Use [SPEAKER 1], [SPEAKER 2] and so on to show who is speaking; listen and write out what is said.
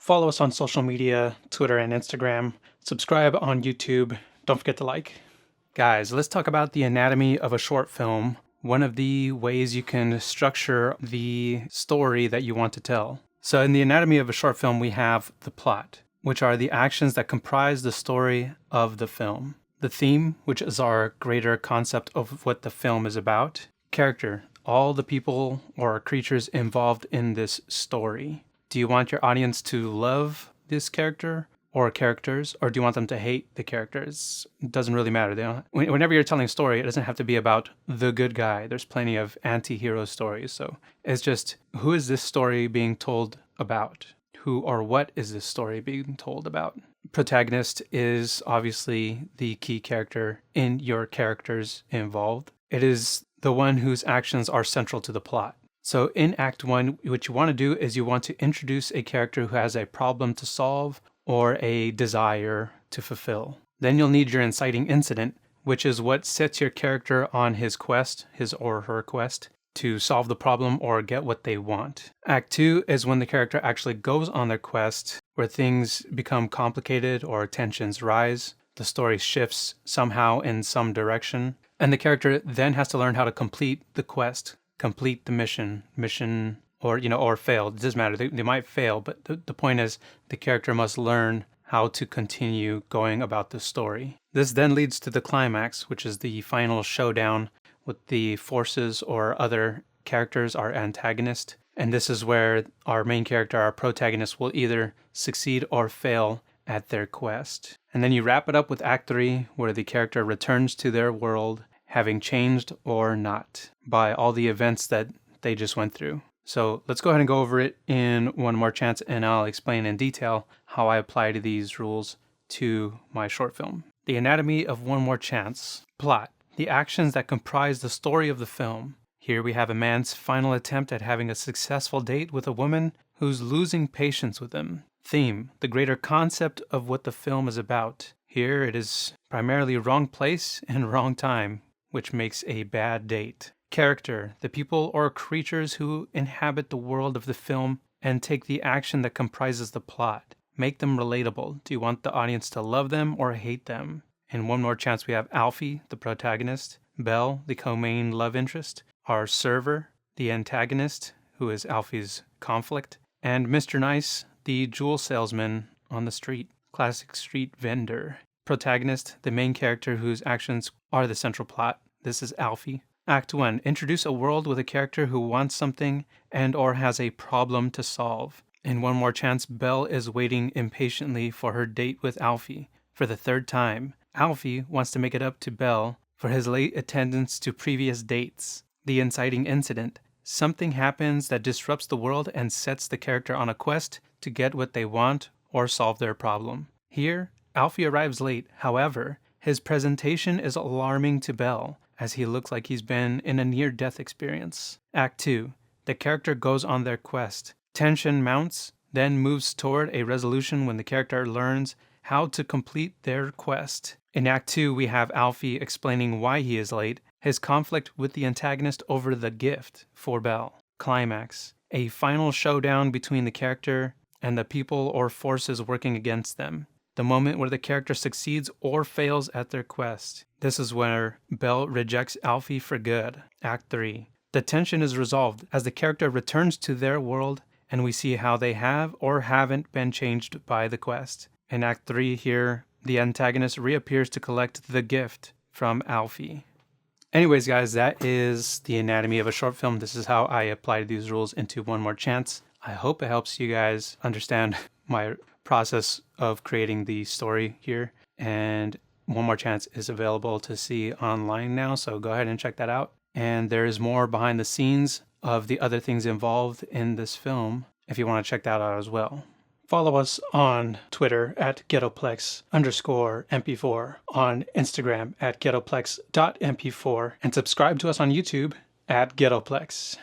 [SPEAKER 1] Follow us on social media, Twitter and Instagram. Subscribe on YouTube. Don't forget to like. Guys, let's talk about the anatomy of a short film. One of the ways you can structure the story that you want to tell. So in the anatomy of a short film, we have the plot, which are the actions that comprise the story of the film. The theme, which is our greater concept of what the film is about. Character, all the people or creatures involved in this story. Do you want your audience to love this character or characters, or do you want them to hate the characters? It doesn't really matter. Whenever you're telling a story, it doesn't have to be about the good guy. There's plenty of anti-hero stories. So it's just, who is this story being told about? Who or what is this story being told about? Protagonist is obviously the key character in your characters involved. It is the one whose actions are central to the plot. So in Act 1, what you want to do is you want to introduce a character who has a problem to solve or a desire to fulfill. Then you'll need your inciting incident, which is what sets your character on his quest, his or her quest, to solve the problem or get what they want. Act 2 is when the character actually goes on their quest, where things become complicated or tensions rise. The story shifts somehow in some direction, and the character then has to learn how to complete the quest. Complete the mission, or fail. It doesn't matter. They might fail, but the point is the character must learn how to continue going about the story. This then leads to the climax, which is the final showdown with the forces or other characters, our antagonist. And this is where our main character, our protagonist, will either succeed or fail at their quest. And then you wrap it up with Act 3, where the character returns to their world, having changed or not by all the events that they just went through. So let's go ahead and go over it in one more chance, and I'll explain in detail how I apply these rules to my short film. The anatomy of One More Chance. Plot. The actions that comprise the story of the film. Here we have a man's final attempt at having a successful date with a woman who's losing patience with him. Theme. The greater concept of what the film is about. Here it is primarily wrong place and wrong time, which makes a bad date. Character, the people or creatures who inhabit the world of the film and take the action that comprises the plot. Make them relatable. Do you want the audience to love them or hate them? In One More Chance, we have Alfie, the protagonist, Belle, the co-main love interest, our server, the antagonist, who is Alfie's conflict, and Mr. Nice, the jewel salesman on the street, classic street vendor. Protagonist, the main character whose actions are the central plot. This is Alfie. Act 1. Introduce a world with a character who wants something and or has a problem to solve. In One More Chance, Belle is waiting impatiently for her date with Alfie for the third time. Alfie wants to make it up to Belle for his late attendance to previous dates. The inciting incident. Something happens that disrupts the world and sets the character on a quest to get what they want or solve their problem. Here, Alfie arrives late. However, his presentation is alarming to Belle, as he looks like he's been in a near-death experience. Act 2. The character goes on their quest. Tension mounts, then moves toward a resolution when the character learns how to complete their quest. In Act 2, we have Alfie explaining why he is late, his conflict with the antagonist over the gift for Belle. Climax. A final showdown between the character and the people or forces working against them. The moment where the character succeeds or fails at their quest. This is where Belle rejects Alfie for good. Act 3. The tension is resolved as the character returns to their world and we see how they have or haven't been changed by the quest. In Act 3 here, the antagonist reappears to collect the gift from Alfie. Anyways, guys, that is the anatomy of a short film. This is how I applied these rules into One More Chance. I hope it helps you guys understand my process of creating the story here, and One More Chance is available to see online now, so go ahead and check that out. And there is more behind the scenes of the other things involved in this film if you want to check that out as well. Follow us on Twitter at ghettoplex_mp4, on Instagram at ghettoplex.mp4, and subscribe to us on YouTube at ghettoplex.